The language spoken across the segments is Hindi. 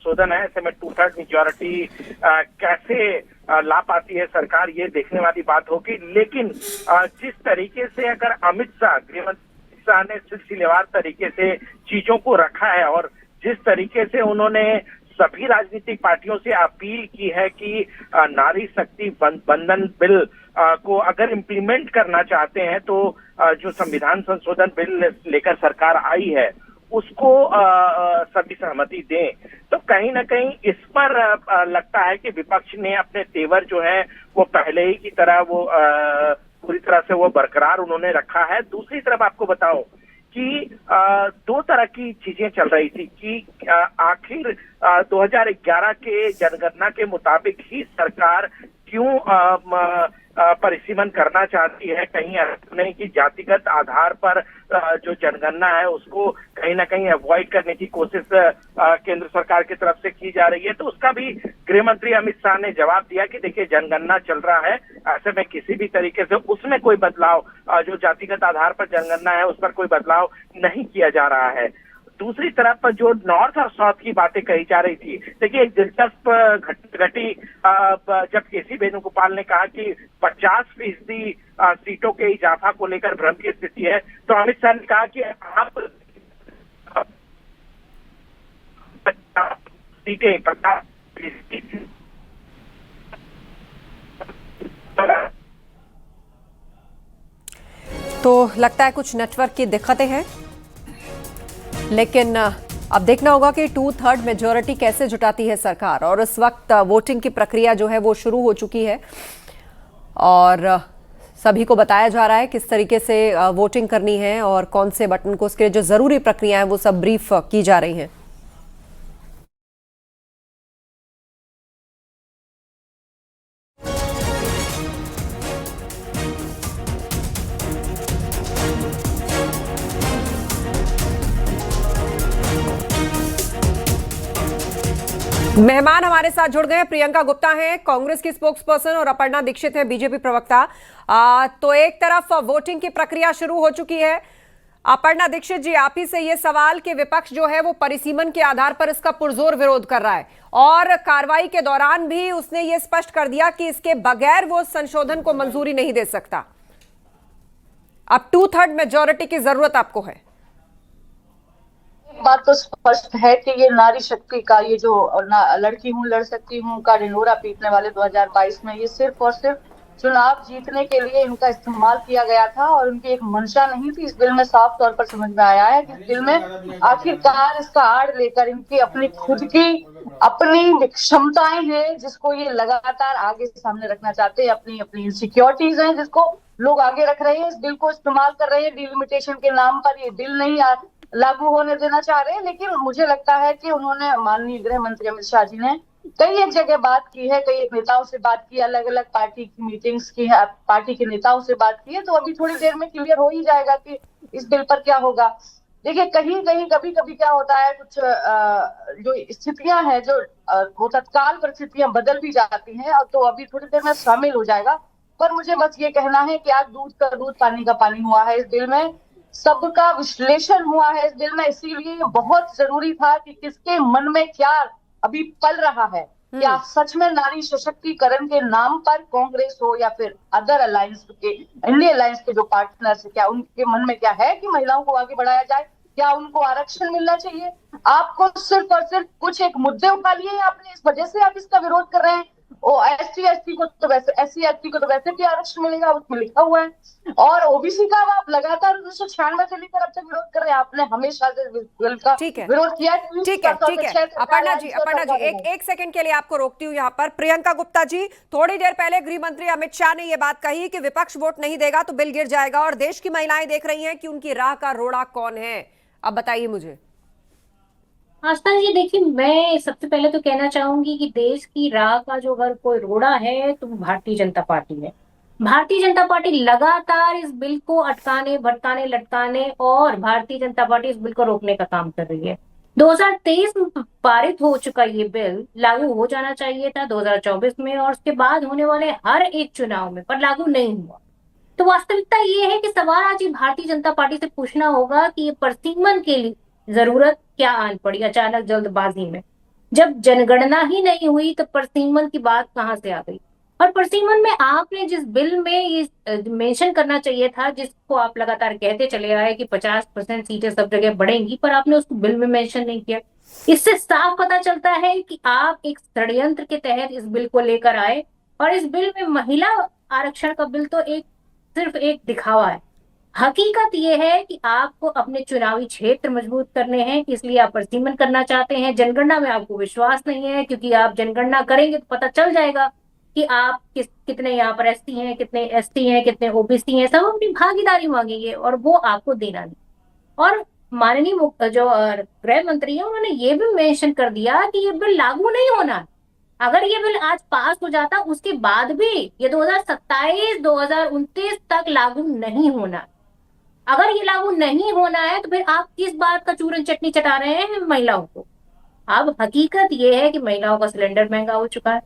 संशोधन है, ऐसे में 2/3 मेजोरिटी कैसे ला पाती है सरकार, ये देखने वाली बात होगी। लेकिन जिस तरीके से अगर अमित शाह, गृहमंत्री अमित शाह ने सिलसिलेवार तरीके से चीजों को रखा है और जिस तरीके से उन्होंने सभी राजनीतिक पार्टियों से अपील की है कि नारी शक्ति बंधन बिल को अगर इम्प्लीमेंट करना चाहते हैं तो जो संविधान संशोधन बिल लेकर सरकार आई है उसको सभी सहमति दें, तो कहीं ना कहीं इस पर लगता है कि विपक्ष ने अपने तेवर जो है वो पहले ही की तरह वो पूरी तरह से वो बरकरार उन्होंने रखा है। दूसरी तरफ आपको बताऊं कि दो तरह की चीजें चल रही थी कि आखिर 2011 के जनगणना के मुताबिक ही सरकार क्यों परिसीमन करना चाहती है, कहीं ऐसा नहीं कि जातिगत आधार पर जो जनगणना है उसको कहीं ना कहीं अवॉइड करने की कोशिश केंद्र सरकार की तरफ से की जा रही है। तो उसका भी गृह मंत्री अमित शाह ने जवाब दिया कि देखिए जनगणना चल रहा है, ऐसे में किसी भी तरीके से उसमें कोई बदलाव, जो जातिगत आधार पर जनगणना है उस पर कोई बदलाव नहीं किया जा रहा है। दूसरी तरफ पर जो नॉर्थ और साउथ की बातें कही जा रही थी, देखिए एक दिलचस्प घटी जब केसी वेणुगोपाल ने कहा कि 50% सीटों के इजाफा को लेकर भ्रम की स्थिति है, तो अमित शाह ने कहा कि आप 50 सीटें तो लगता है कुछ नेटवर्क की दिक्कतें हैं, लेकिन अब देखना होगा कि 2/3 मेजॉरिटी कैसे जुटाती है सरकार। और इस वक्त वोटिंग की प्रक्रिया जो है वो शुरू हो चुकी है और सभी को बताया जा रहा है किस तरीके से वोटिंग करनी है और कौन से बटन को, उसके लिए जो जरूरी प्रक्रिया है वो सब ब्रीफ की जा रही हैं। मेहमान हमारे साथ जुड़ गए हैं। प्रियंका गुप्ता हैं, कांग्रेस की स्पोक्स पर्सन, और अपर्णा दीक्षित हैं, बीजेपी प्रवक्ता। तो एक तरफ वोटिंग की प्रक्रिया शुरू हो चुकी है। अपर्णा दीक्षित जी, आप ही से ये सवाल कि विपक्ष जो है वो परिसीमन के आधार पर इसका पुरजोर विरोध कर रहा है और कार्रवाई के दौरान भी उसने ये स्पष्ट कर दिया कि इसके बगैर वो संशोधन को मंजूरी नहीं दे सकता। अब 2/3 मेजॉरिटी की जरूरत आपको है। बात तो स्पष्ट है कि ये नारी शक्ति का, ये जो लड़की हूँ लड़ सकती हूँ का ढिंढोरा पीटने वाले 2022 में ये सिर्फ और सिर्फ चुनाव जीतने के लिए इनका इस्तेमाल किया गया था और उनकी एक मंशा नहीं थी। इस बिल में साफ तौर पर समझ में आया है कि इस बिल में आखिरकार इसका आड़ लेकर इनकी अपनी खुद की अपनी क्षमताएं हैं जिसको ये लगातार आगे सामने रखना चाहते हैं, अपनी अपनी इनसिक्योरिटीज हैं जिसको लोग आगे रख रहे हैं। इस बिल को इस्तेमाल कर रहे हैं डिलिमिटेशन के नाम पर। ये बिल नहीं लागू होने देना चाह रहे हैं, लेकिन मुझे लगता है कि उन्होंने, माननीय गृह मंत्री अमित शाह जी ने कई एक जगह बात की है, कई एक नेताओं से बात की, अलग अलग पार्टी की मीटिंग्स की है, पार्टी के नेताओं से बात की है, तो अभी थोड़ी देर में क्लियर हो ही जाएगा कि इस बिल पर क्या होगा। देखिए कहीं कहीं कभी कभी क्या होता है, कुछ जो स्थितियां हैं जो वो तत्काल परिस्थितियां बदल भी जाती हैं, और तो अभी थोड़ी देर में शामिल हो जाएगा। पर मुझे बस ये कहना है कि आज दूध का दूध पानी का पानी हुआ है। इस बिल में सबका विश्लेषण हुआ है इस बिल में, इसीलिए बहुत जरूरी था कि किसके मन में क्या अभी पल रहा है। क्या सच में नारी सशक्तिकरण के नाम पर कांग्रेस हो या फिर अदर अलायंस के, इंडिया अलायंस के जो पार्टनर्स, क्या उनके मन में क्या है कि महिलाओं को आगे बढ़ाया जाए, क्या उनको आरक्षण मिलना चाहिए? आपको सिर्फ और सिर्फ कुछ एक मुद्दे उठा लिए हैं आपने, इस वजह से आप इसका विरोध कर रहे हैं। एससी को तो वैसे भी आरक्षण मिलेगा, उसमें लिखा हुआ है, और ओबीसी का आप लगातार 1996 से लेकर अब तक विरोध कर रहे हैं। आपने हमेशा से बिल का विरोध किया है। ठीक है अपर्णा जी, एक सेकंड के लिए आपको रोकती हूँ यहाँ पर। प्रियंका गुप्ता जी, थोड़ी देर पहले गृह मंत्री अमित शाह ने यह बात कही कि विपक्ष वोट नहीं देगा तो बिल गिर जाएगा, और देश की महिलाएं देख रही हैं कि उनकी राह का रोड़ा कौन है। अब बताइए मुझे। आस्था जी, देखिए मैं सबसे पहले तो कहना चाहूंगी कि देश की राह का जो अगर कोई रोड़ा है तो भारतीय जनता पार्टी है। भारतीय जनता पार्टी लगातार इस बिल को अटकाने, भटकाने, लटकाने, और भारतीय जनता पार्टी इस बिल को रोकने का काम कर रही है। 2023 में पारित हो चुका ये बिल लागू हो जाना चाहिए था 2024 में, और उसके बाद होने वाले हर एक चुनाव में, पर लागू नहीं हुआ। तो वास्तविकता ये है कि सवाल आज भारतीय जनता पार्टी से पूछना होगा कि ये परिसीमन के लिए जरूरत क्या आन पड़ी अचानक जल्दबाजी में। जब जनगणना ही नहीं हुई तो परसिमन की बात कहाँ से आ गई? और परसिमन में आपने जिस बिल में ये मेंशन करना चाहिए था, जिसको आप लगातार कहते चले आए कि 50% सीटें सब जगह बढ़ेंगी, पर आपने उसको बिल में मेंशन नहीं किया। इससे साफ पता चलता है कि आप एक षड्यंत्र के तहत इस बिल को लेकर आए, और इस बिल में महिला आरक्षण का बिल तो सिर्फ एक दिखावा है। हकीकत ये है कि आपको अपने चुनावी क्षेत्र मजबूत करने हैं, इसलिए आप परसिमन करना चाहते हैं। जनगणना में आपको विश्वास नहीं है, क्योंकि आप जनगणना करेंगे तो पता चल जाएगा कि आप कितने यहाँ पर एसटी हैं, कितने एसटी हैं, कितने ओबीसी हैं, सब अपनी भागीदारी मांगेंगे और वो आपको देना नहीं। और माननीय जो गृह मंत्री है, उन्होंने ये भी मेंशन कर दिया कि ये बिल लागू नहीं होना। अगर ये बिल आज पास हो जाता, उसके बाद भी ये 2027-2029 तक लागू नहीं होना। अगर ये लागू नहीं होना है तो फिर आप किस बात का चूरन चटनी चटा रहे हैं महिलाओं को? अब हकीकत ये है कि महिलाओं का सिलेंडर महंगा हो चुका है,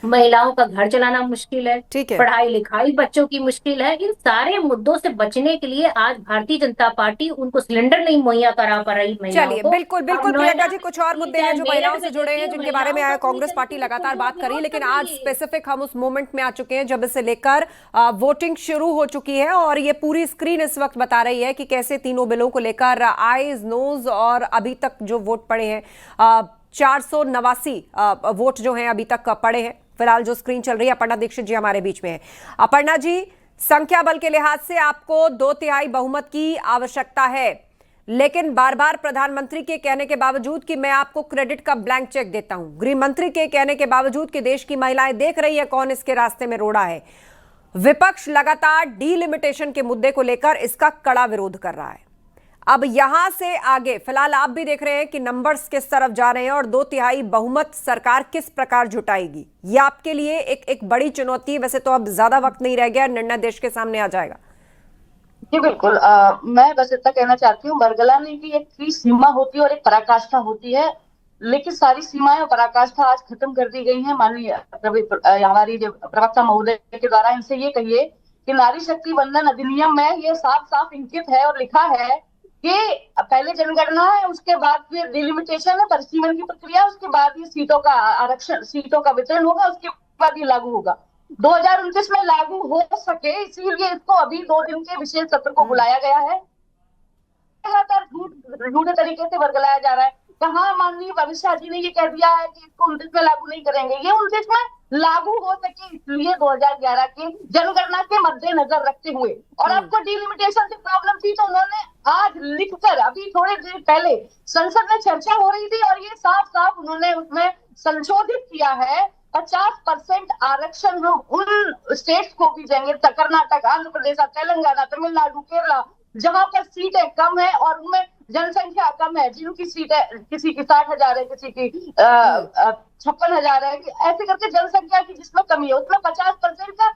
महिलाओं का घर चलाना मुश्किल है, ठीक है। पढ़ाई लिखाई बच्चों की मुश्किल है। इन सारे मुद्दों से बचने के लिए आज भारतीय जनता पार्टी उनको सिलेंडर नहीं मुहैया करा पा रही महिलाओं चलिए, को। बिल्कुल बिल्कुल और प्रियंका जी, कुछ और मुद्दे हैं जो महिलाओं से मेरठ जुड़े हैं, जिनके बारे में महिलाओं का कांग्रेस पार्टी लगातार बात करी, लेकिन आज स्पेसिफिक हम उस मोमेंट में आ चुके हैं जब इसे लेकर वोटिंग शुरू हो चुकी है, और ये पूरी स्क्रीन इस वक्त बता रही है कि कैसे तीनों बिलों को लेकर आईज नोज और अभी तक जो वोट पड़े हैं 489 वोट जो हैं अभी तक पड़े हैं। फिलहाल जो स्क्रीन चल रही है, अपर्णा दीक्षित जी हमारे बीच में है। अपर्णा जी, संख्या बल के लिहाज से आपको 2/3 बहुमत की आवश्यकता है, लेकिन बार बार प्रधानमंत्री के कहने के बावजूद कि मैं आपको क्रेडिट का ब्लैंक चेक देता हूं, गृह मंत्री के कहने के बावजूद कि देश की महिलाएं देख रही है कौन इसके रास्ते में रोड़ा है, विपक्ष लगातार डीलिमिटेशन के मुद्दे को लेकर इसका कड़ा विरोध कर रहा है। अब यहां से आगे फिलहाल आप भी देख रहे हैं कि नंबर्स किस तरफ जा रहे हैं और 2/3 बहुमत सरकार किस प्रकार जुटाएगी, ये आपके लिए एक बड़ी चुनौती है। वैसे तो अब ज्यादा वक्त नहीं रह गया, निर्णय देश के सामने आ जाएगा। जी बिल्कुल। मैं बस इतना कहना चाहती हूँ, बरगलाने की एक सीमा होती है और एक पराकाष्ठा होती है, लेकिन सारी सीमाएं और पराकाष्ठा आज खत्म कर दी गई हैं। माननीय हमारी जो प्रवक्ता महोदय के द्वारा, इनसे ये कहिए कि नारी शक्ति वंदन अधिनियम में ये साफ साफ इंकित है और लिखा है कि पहले जनगणना है, उसके बाद फिर डिलिमिटेशन है, परिसीमन की प्रक्रिया, उसके बाद ये सीटों का आरक्षण, सीटों का वितरण होगा, उसके बाद ये लागू होगा। 2029 में लागू हो सके, इसीलिए इसको अभी 2 दिन के विशेष सत्र को बुलाया गया है। लगातार झूठे तरीके से वर्गलाया जा रहा है। कहाँ माननीय अमित शाह जी ने ये कह दिया है कि इसको 29 में लागू नहीं करेंगे, ये 29 में लागू हो सके इसलिए 2011 के जनगणना के मद्देनजर रखते हुए। और आपको डिलिमिटेशन से प्रॉब्लम थी तो उन्होंने आज लिखकर, अभी थोड़ी देर पहले संसद में चर्चा हो रही थी और ये साफ साफ उन्होंने उसमें संशोधित किया है, 50% आरक्षण हम उन स्टेट्स को भी देंगे, कर्नाटक, आंध्र प्रदेश, तेलंगाना, तमिलनाडु, केरला, जहां पर सीटें कम है और उनमें जनसंख्या कम है, जिनकी सीटें किसी की 60,000 है, किसी की 56,000 है, ऐसे करके जनसंख्या की जिसमें कमी है उसमें 50% का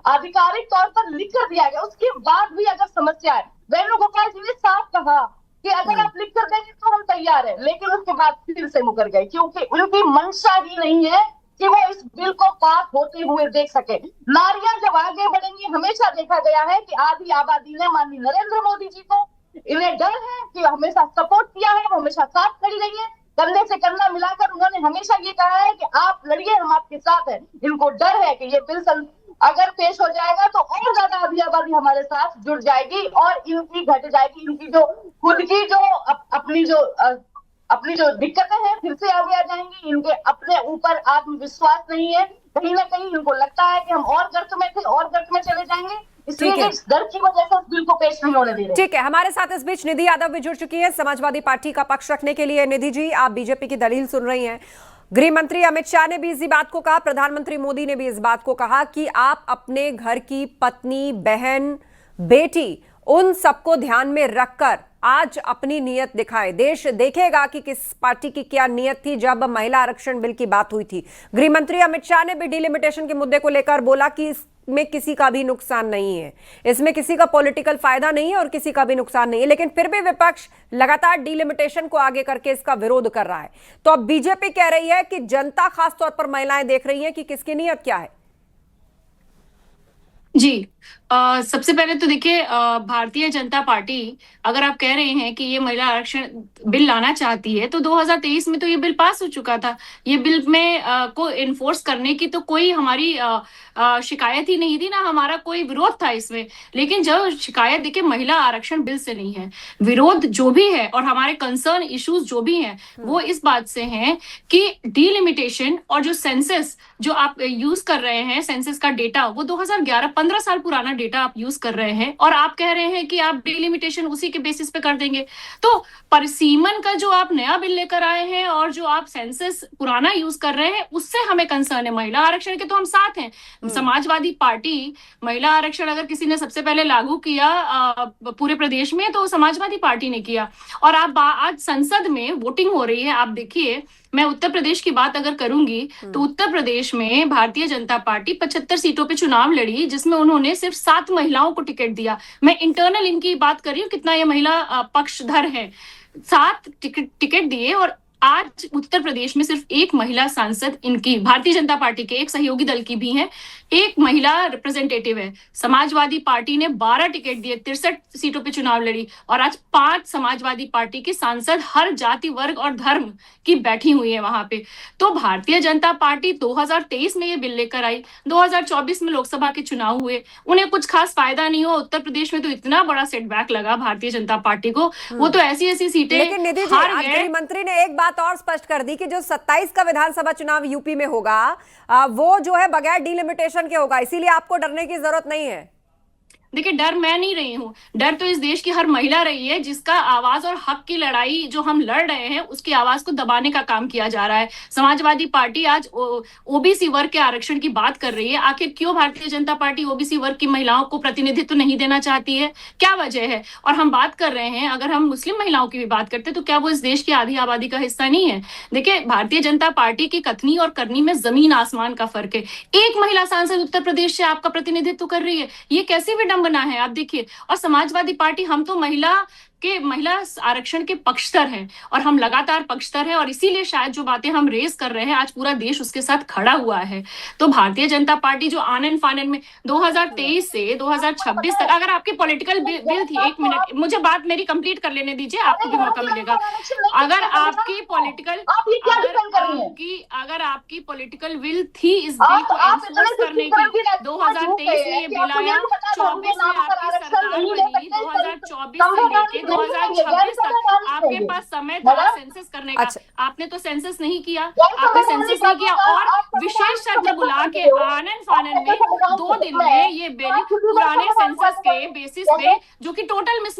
आधिकारिक तौर पर लिख कर दिया गया। उसके बाद भी अगर समस्या है, वेणुगोपाल जी ने साफ कहा कि अगर आप लिख कर देंगे तो हम तैयार है, लेकिन उसके बाद फिर से मुकर गए, क्योंकि उनकी मंशा ही नहीं है कि वो इस बिल को पास होते हुए देख सके। नारियां जब आगे बढ़ेंगी, हमेशा देखा गया है कि आधी आबादी ने माननीय नरेंद्र मोदी जी को, इन्हें डर है कि हमेशा सपोर्ट किया है, वो हमेशा साथ खड़ी रही है, कंधे से कंधा मिलाकर उन्होंने हमेशा ये कहा है कि आप लड़िए, हम आपके साथ हैं। इनको डर है कि ये बिल अगर पेश हो जाएगा तो और ज्यादा आधी आबादी हमारे साथ जुड़ जाएगी और इनकी घट जाएगी, इनकी जो खुद की जो अपनी जो दिक्कतें हैं फिर से आगे आ जाएंगी। इनके अपने ऊपर आत्मविश्वास नहीं है, कहीं ना कहीं इनको लगता है कि हम और गर्त में थे और गर्त में चले जाएंगे, इसलिए इस डर की वजह से उस बिल को पेश नहीं होने दे रहे। ठीक है, हमारे साथ इस बीच निधि यादव भी जुड़ चुकी है समाजवादी पार्टी का पक्ष रखने के लिए। निधि जी, आप बीजेपी की दलील सुन रही हैं, गृह मंत्री अमित शाह ने भी इसी बात को कहा, प्रधानमंत्री मोदी ने भी इस बात को कहा कि आप अपने घर की पत्नी, बहन, बेटी, उन सबको ध्यान में रखकर आज अपनी नीयत दिखाए। देश देखेगा कि किस पार्टी की क्या नीयत थी जब महिला आरक्षण बिल की बात हुई थी। गृह मंत्री अमित शाह ने भी डिलिमिटेशन के मुद्दे को लेकर बोला कि इसमें किसी का भी नुकसान नहीं है, इसमें किसी का पॉलिटिकल फायदा नहीं है और किसी का भी नुकसान नहीं है, लेकिन फिर भी विपक्ष लगातार डिलिमिटेशन को आगे करके इसका विरोध कर रहा है। तो अब बीजेपी कह रही है कि जनता, खासतौर पर महिलाएं देख रही हैं कि किसकी नीयत क्या है। जी। सबसे पहले तो देखिए, भारतीय जनता पार्टी अगर आप कह रहे हैं कि ये महिला आरक्षण बिल लाना चाहती है, तो 2023 में तो ये बिल पास हो चुका था। ये बिल में को एनफोर्स करने की तो कोई हमारी शिकायत ही नहीं थी, ना हमारा कोई विरोध था इसमें। लेकिन जो शिकायत देखिए महिला आरक्षण बिल से नहीं है, विरोध जो भी है और हमारे कंसर्न इश्यूज जो भी हैं, वो इस बात से हैं कि डीलिमिटेशन और जो सेंसस जो आप यूज कर रहे हैं, सेंसस का डेटा, वो 2011 15 साल पुराना डेटा आप यूज कर रहे हैं और आप कह रहे हैं कि आप डिलिमिटेशन उसी के बेसिस पे कर देंगे। तो परिसीमन का जो आप नया बिल लेकर आए हैं और जो आप सेंसस पुराना यूज कर रहे हैं, उससे हमें कंसर्न है। महिला आरक्षण के तो हम साथ हैं। समाजवादी पार्टी महिला आरक्षण अगर किसी ने सबसे पहले लागू किया पूरे प्रदेश में, तो समाजवादी पार्टी ने किया। और आप आज संसद में वोटिंग हो रही है, आप देखिए। मैं उत्तर प्रदेश की बात अगर करूंगी तो उत्तर प्रदेश में भारतीय जनता पार्टी 75 सीटों पे चुनाव लड़ी, जिसमें उन्होंने सिर्फ 7 महिलाओं को टिकट दिया। मैं इंटरनल इनकी बात कर रही हूँ, कितना ये महिला पक्षधर है। 7 टिकट दिए और आज उत्तर प्रदेश में सिर्फ एक महिला सांसद इनकी भारतीय जनता पार्टी के, एक सहयोगी दल की भी है, एक महिला रिप्रेजेंटेटिव है। समाजवादी पार्टी ने 12 टिकट दिए, 63 सीटों पे चुनाव लड़ी और आज 5 समाजवादी पार्टी की सांसद हर जाति वर्ग और धर्म की बैठी हुई है वहां पे। तो भारतीय जनता पार्टी 2023 में ये बिल लेकर आई, 2024 में लोकसभा के चुनाव हुए, उन्हें कुछ खास फायदा नहीं हुआ। उत्तर प्रदेश में तो इतना बड़ा सेटबैक लगा भारतीय जनता पार्टी को, वो तो ऐसी ऐसी सीटें लेकिन निधि जी, आज गृह मंत्री ने एक बात और स्पष्ट कर दी कि जो 27 का विधानसभा चुनाव यूपी में होगा, वो जो है बगैर डिलिमिटेशन के होगा, इसीलिए आपको डरने की जरूरत नहीं है। देखिए, डर मैं नहीं रही हूं, डर तो इस देश की हर महिला रही है, जिसका आवाज और हक की लड़ाई जो हम लड़ रहे हैं, उसकी आवाज को दबाने का काम किया जा रहा है। समाजवादी पार्टी आज ओबीसी वर्ग के आरक्षण की बात कर रही है। आखिर क्यों भारतीय जनता पार्टी ओबीसी वर्ग की महिलाओं को प्रतिनिधित्व नहीं देना चाहती है? क्या वजह है? और हम बात कर रहे हैं, अगर हम मुस्लिम महिलाओं की भी बात करते हैं, तो क्या वो इस देश की आधी आबादी का हिस्सा नहीं है? देखिए, भारतीय जनता पार्टी की कथनी और करनी में जमीन आसमान का फर्क है। एक महिला सांसद उत्तर प्रदेश से आपका प्रतिनिधित्व कर रही है, ये कैसी विडंबना है? आप देखिए। और समाजवादी पार्टी, हम तो महिला आरक्षण के पक्षधर हैं और हम लगातार पक्षधर हैं, और इसीलिए शायद जो बातें हम रेस कर रहे हैं, आज पूरा देश उसके साथ खड़ा हुआ है। तो भारतीय जनता पार्टी जो आनन फानन में 2023 से 2026 तक, अगर आपकी पॉलिटिकल बिल थी, 1 मिनट मुझे बात मेरी कंप्लीट कर लेने दीजिए, आपको भी मौका मिलेगा। अगर आपकी पॉलिटिकल विल थी इस बिल को एनफोर्स करने की, 2023 में ये बिल आया, 24 में आपकी सरकार बनी, 2024 से लेके 2026 तक आपके पास समय था सेंसस करने का। आपने तो सेंसस नहीं किया, और विशेष सत्र बुला के आनन फानन में 2 दिन में ये बिल पुराने सेंसस के बेसिस पे, जो कि टोटल मिसमैच